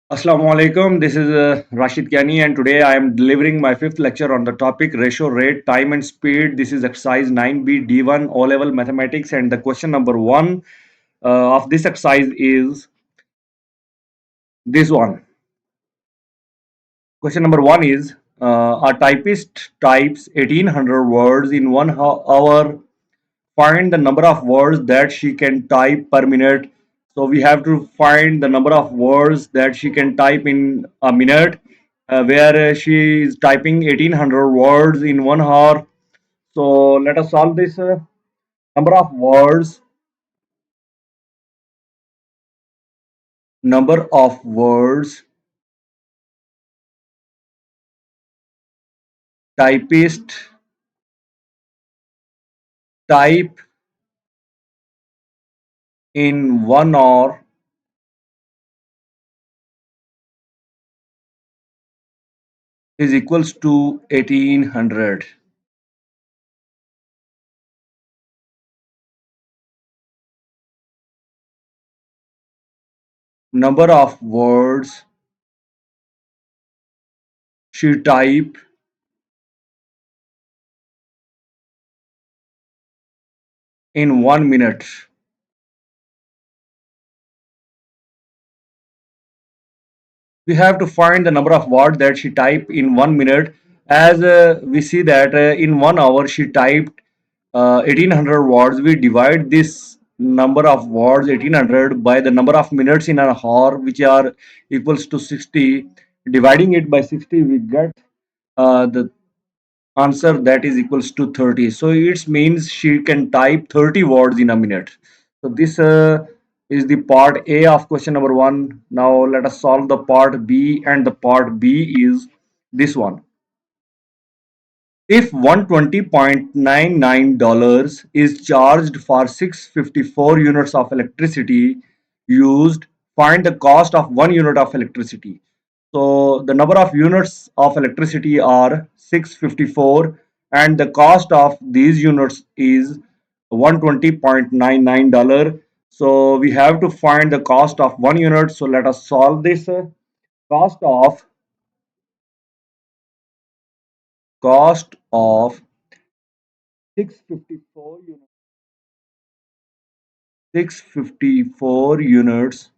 Assalamu alaikum. This is Rashid Kiani, and today I am delivering my fifth lecture on the topic ratio, rate, time, and speed. This is exercise 9B D1 O level mathematics, and the question number one of this exercise is this one. Question number one is a typist types 1800 words in 1 hour. Find the number of words that she can type per minute. So we have to find the number of words that she can type in a minute, where she is typing 1800 words in 1 hour. So let us solve this number of words. Number of words typist type in 1 hour is equals to 1800. Number of words she type in 1 minute. We have to find the number of words that she typed in 1 minute. As we see that in 1 hour she typed 1800 words. We divide this number of words 1800 by the number of minutes in an hour, which are equals to 60. Dividing it by 60, we get the answer that is equals to 30. So it means she can type 30 words in a minute. So this is the part A of question number one. Now let us solve the part B, and the part B is this one. If $120.99 is charged for 654 units of electricity used, find the cost of 1 unit of electricity. So the number of units of electricity are 654, and the cost of these units is $120.99. So we have to find the cost of 1 unit. So let us solve this. Cost of 654 units 654 units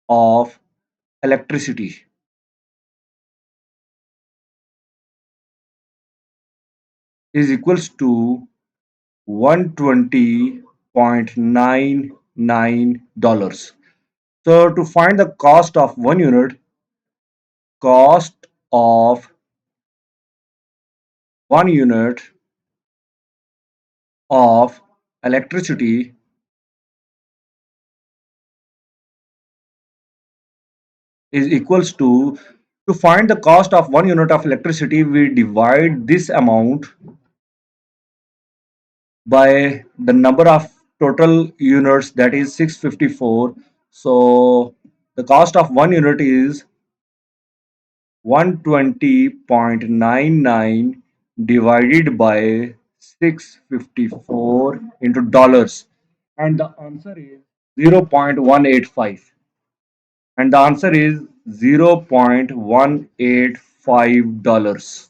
of electricity is equals to $120.99. So to find the cost of 1 unit of electricity is equals to find the cost of 1 unit of electricity, we divide this amount by the number of total units, that is 654. So the cost of 1 unit is 120.99 divided by 654 into dollars, and the answer is 0.185, and the answer is $0.185.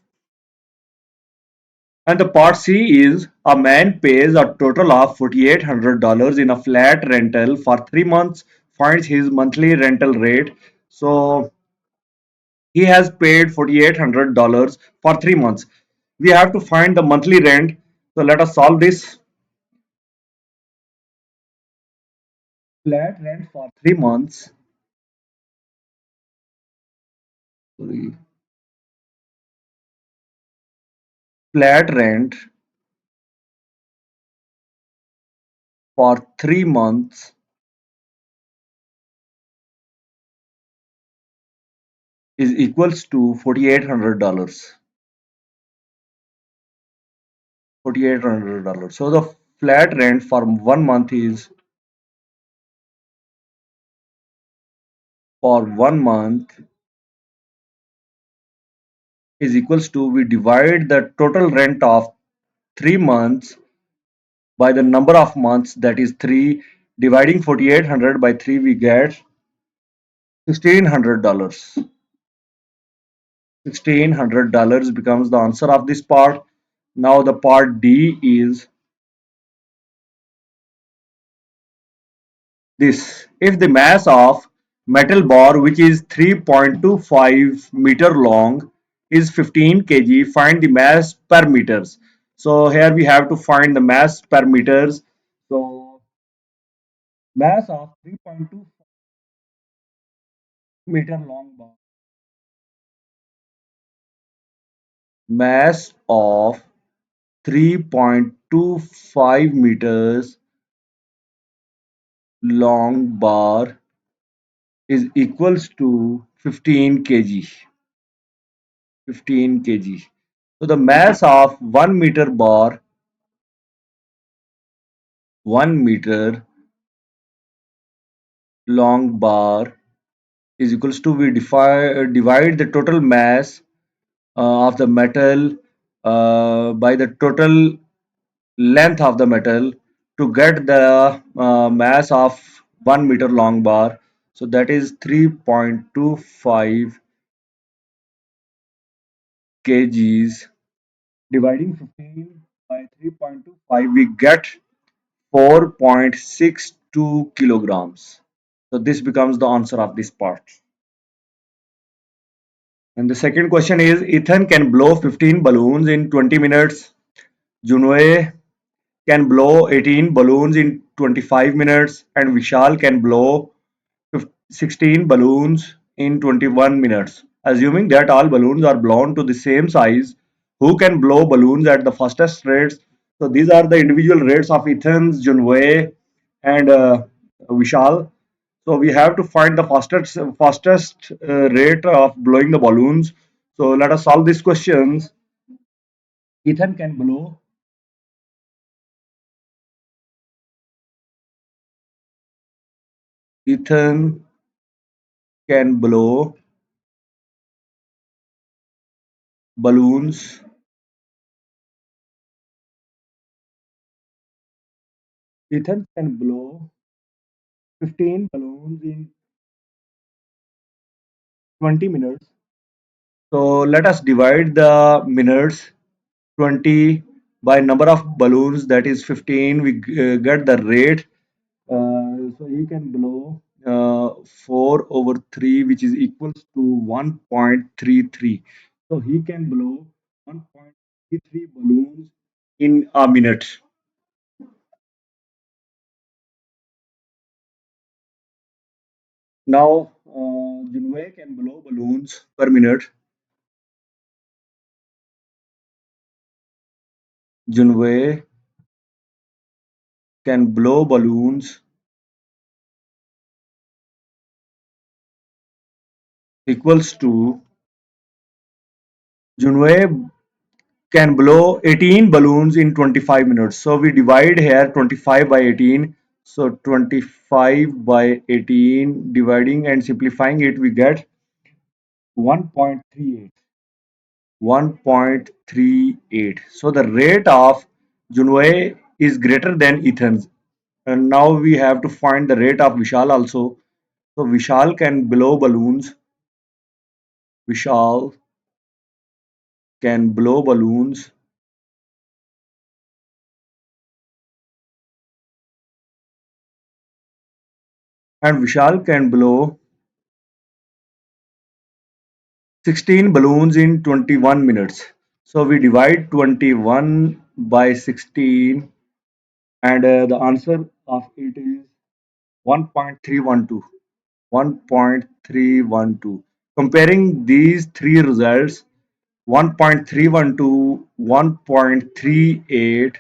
And the part C is a man pays a total of $4,800 in a flat rental for 3 months, finds his monthly rental rate. So he has paid $4,800 for 3 months. We have to find the monthly rent. So let us solve this. Flat rent for 3 months. Sorry. Flat rent for 3 months is equals to $4,800. $4,800. So the flat rent for 1 month is for 1 month is equals to, we divide the total rent of 3 months by the number of months, that is 3. Dividing 4800 by 3, we get $1,600. $1,600 becomes the answer of this part. Now the part D is this. If the mass of metal bar, which is 3.25-meter long, is 15 kg, find the mass per meters. So here we have to find the mass per meters. So mass of 3.2-meter long bar. Mass of 3.25 meters long bar is equals to 15 kg. 15 kg. So the mass of 1 meter bar, 1 meter long bar is equals to we divide the total mass of the metal by the total length of the metal to get the mass of 1 meter long bar. So that is 3.25 kgs. Dividing 15 by 3.25, we get 4.62 kilograms. So this becomes the answer of this part. And the second question is Ethan can blow 15 balloons in 20 minutes. Junwei can blow 18 balloons in 25 minutes. And Vishal can blow 16 balloons in 21 minutes. Assuming that all balloons are blown to the same size, who can blow balloons at the fastest rates? So these are the individual rates of Ethan's, Junwei, and Vishal. So we have to find the fastest rate of blowing the balloons. So let us solve these questions. Ethan can blow. Ethan can blow balloons. Ethan can blow 15 balloons in 20 minutes. So let us divide the minutes 20 by number of balloons, that is 15. We get the rate. So he can blow 4 over 3, which is equals to 1.33. So he can blow 1.33 balloons in a minute. Now, Junwei can blow balloons per minute. Junwei can blow balloons equals to Junwei can blow 18 balloons in 25 minutes. So we divide here 25 by 18. So 25 by 18 dividing and simplifying it, we get 1.38. 1.38. So the rate of Junwei is greater than Ethan's. And now we have to find the rate of Vishal also. So Vishal can blow balloons. Vishal can blow balloons and Vishal can blow 16 balloons in 21 minutes. So we divide 21 by 16 and the answer of it is 1.312. 1.312. Comparing these three results, 1.312, 1.38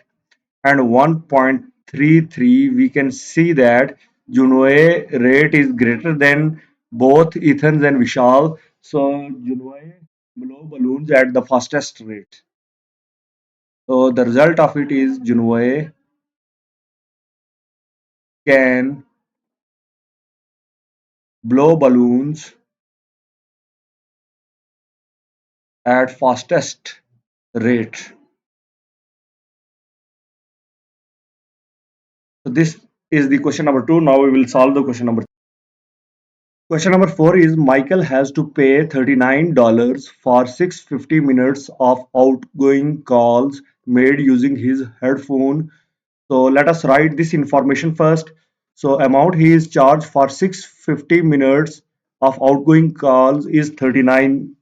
and 1.33, we can see that Junwei rate is greater than both Ethan's and Vishal. So Junwei blow balloons at the fastest rate. So the result of it is Junwei can blow balloons at fastest rate. So this is the question number two. Now we will solve the question number Question number 4 is Michael has to pay $39 for 650 minutes of outgoing calls made using his headphone. So let us write this information first. So amount he is charged for 650 minutes of outgoing calls is $39.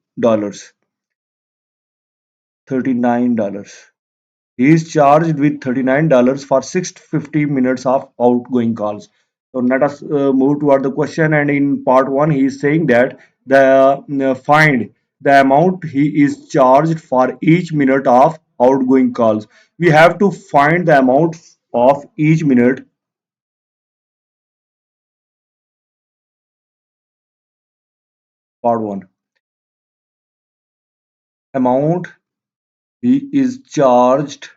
$39. He is charged with $39 for 650 minutes of outgoing calls. So let us move toward the question. And in part one, he is saying that the find the amount he is charged for each minute of outgoing calls. We have to find the amount of each minute. Part one, amount he is charged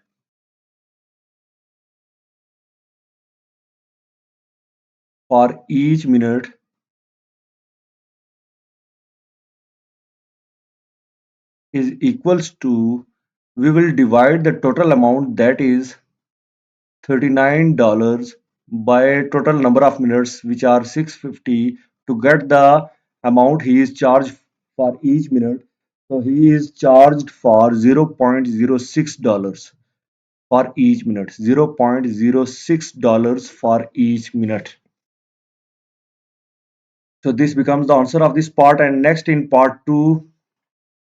for each minute is equals to, we will divide the total amount, that is $39 by total number of minutes, which are 650, to get the amount he is charged for each minute. So he is charged for $0.06 for each minute. $0.06 for each minute. So this becomes the answer of this part. And next, in part 2,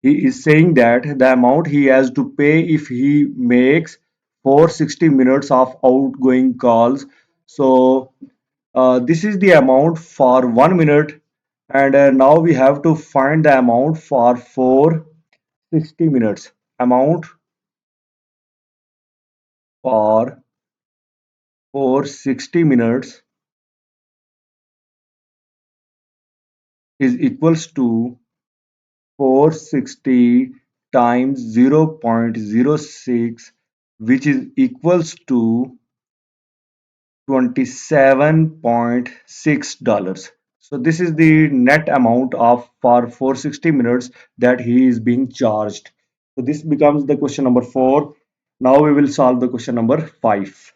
he is saying that the amount he has to pay if he makes 460 minutes of outgoing calls. So this is the amount for 1 minute, and now we have to find the amount for 460 minutes. Amount for 460 minutes is equals to 460 times 0.06, which is equals to $27.6. So this is the net amount of for 460 minutes that he is being charged. So this becomes the question number 4. Now we will solve the question number 5.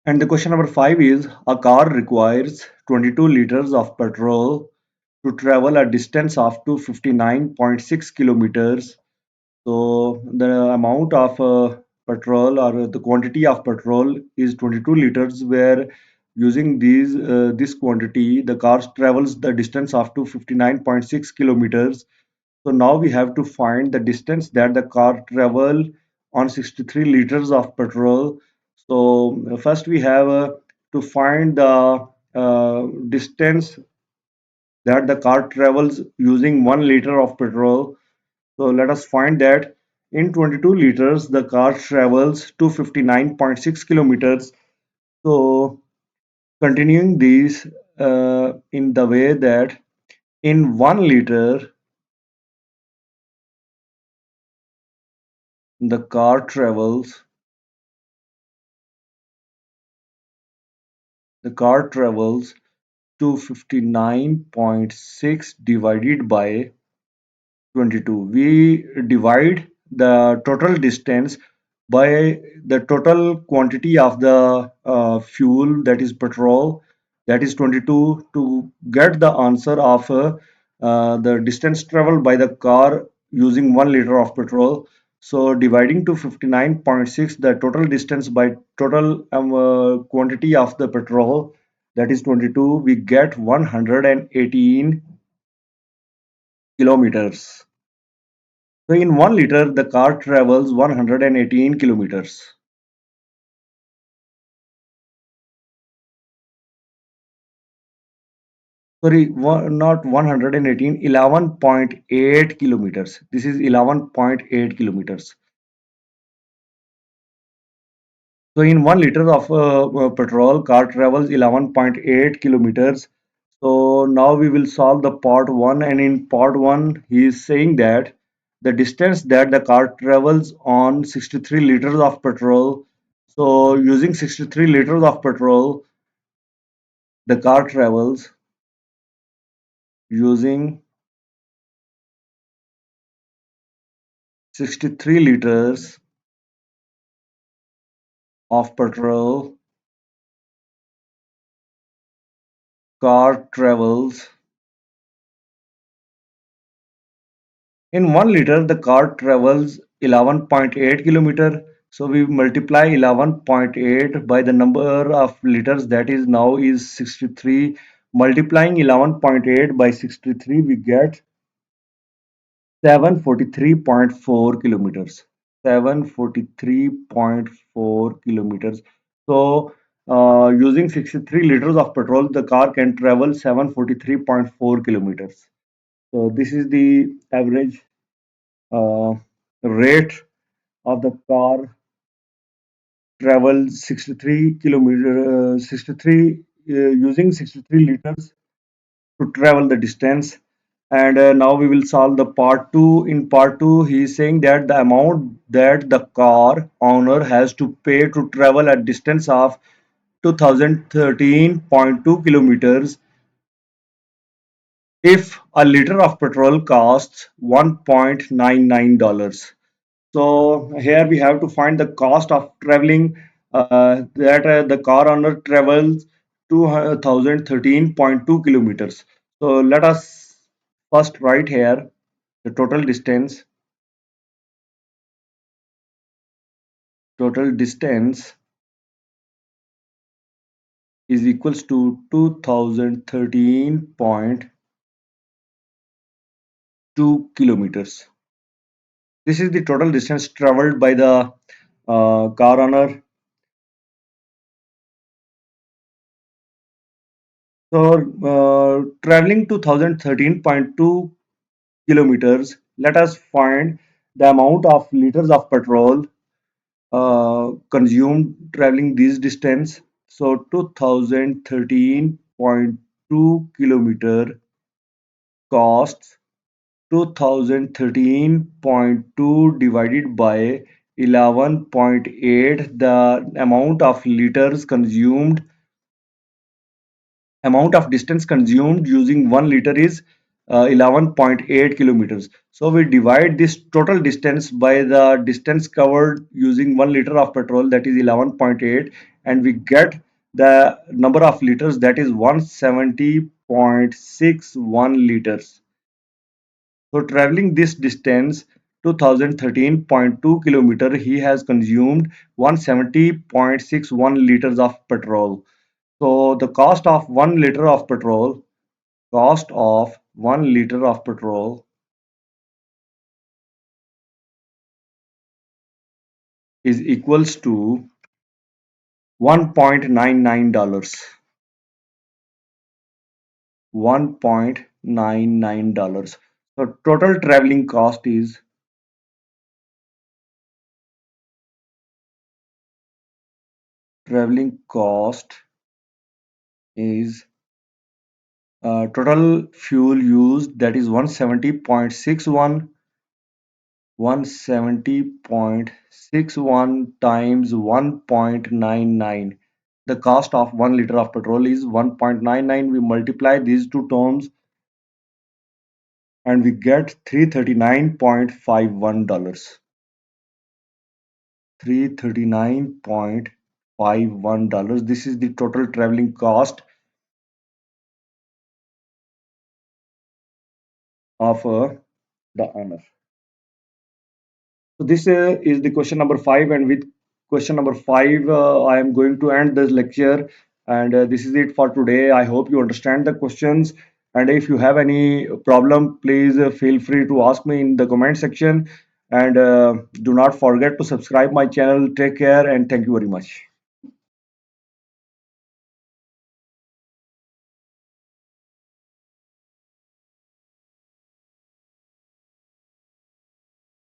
And the question number 5 is, a car requires 22 liters of petrol to travel a distance of 259.6 kilometers. So the amount of petrol, or the quantity of petrol, is 22 liters, where using this quantity the car travels the distance of 259.6 kilometers. So now we have to find the distance that the car travel on 63 liters of petrol. So first we have to find the distance that the car travels using 1 liter of petrol. So let us find that in 22 liters the car travels 259.6 kilometers. So continuing these in the way that in 1 liter the car travels 259.6 divided by 22. We divide the total distance by the total quantity of the fuel, that is petrol, that is 22, to get the answer of the distance traveled by the car using 1 liter of petrol. So dividing to 59.6 the total distance by total quantity of the petrol, that is 22, we get 118 kilometers. So in 1 liter, the car travels 118 kilometers. Sorry, not 118, 11.8 kilometers. This is 11.8 kilometers. So in 1 liter of petrol, car travels 11.8 kilometers. So now we will solve the part 1, and in part 1 he is saying that the distance that the car travels on 63 liters of petrol. So using 63 liters of petrol, the car travels using 63 liters of petrol car travels in 1 liter, the car travels 11.8 kilometer. So we multiply 11.8 by the number of liters, that is now is 63. Multiplying 11.8 by 63, we get 743.4 kilometers. 743.4 kilometers. So using 63 liters of petrol, the car can travel 743.4 kilometers. So this is the average uh, rate of the car travels 63 kilometer, 63 using 63 liters to travel the distance. And now we will solve the part 2. In part 2, he is saying that the amount that the car owner has to pay to travel a distance of 2013.2 kilometers if a liter of petrol costs $1.99. So here we have to find the cost of traveling that the car owner travels 2013.2 kilometers. So let us first write here the total distance. Total distance is equals to 2013.2 kilometers. This is the total distance traveled by the car owner. So traveling 2013.2 kilometers, let us find the amount of liters of petrol consumed traveling this distance. So 2013.2 kilometer costs 2013.2 divided by 11.8. The amount of distance consumed using 1 liter is 11.8 kilometers. So we divide this total distance by the distance covered using 1 liter of petrol, that is 11.8, and we get the number of liters, that is 170.61 liters. So traveling this distance 2013.2 kilometer, he has consumed 170.61 liters of petrol. So the cost of 1 liter of petrol is equals to $1.99. $1.99. So traveling cost is total fuel used, that is 170.61 times 1.99. The cost of 1 liter of petrol is 1.99. We multiply these two terms and we get $339.51. $339.51. This is the total traveling cost of the owner. So this is the question number 5, and with question number 5, I am going to end this lecture, and this is it for today. I hope you understand the questions, and if you have any problem, please feel free to ask me in the comment section, and do not forget to subscribe my channel. Take care, and thank you very much.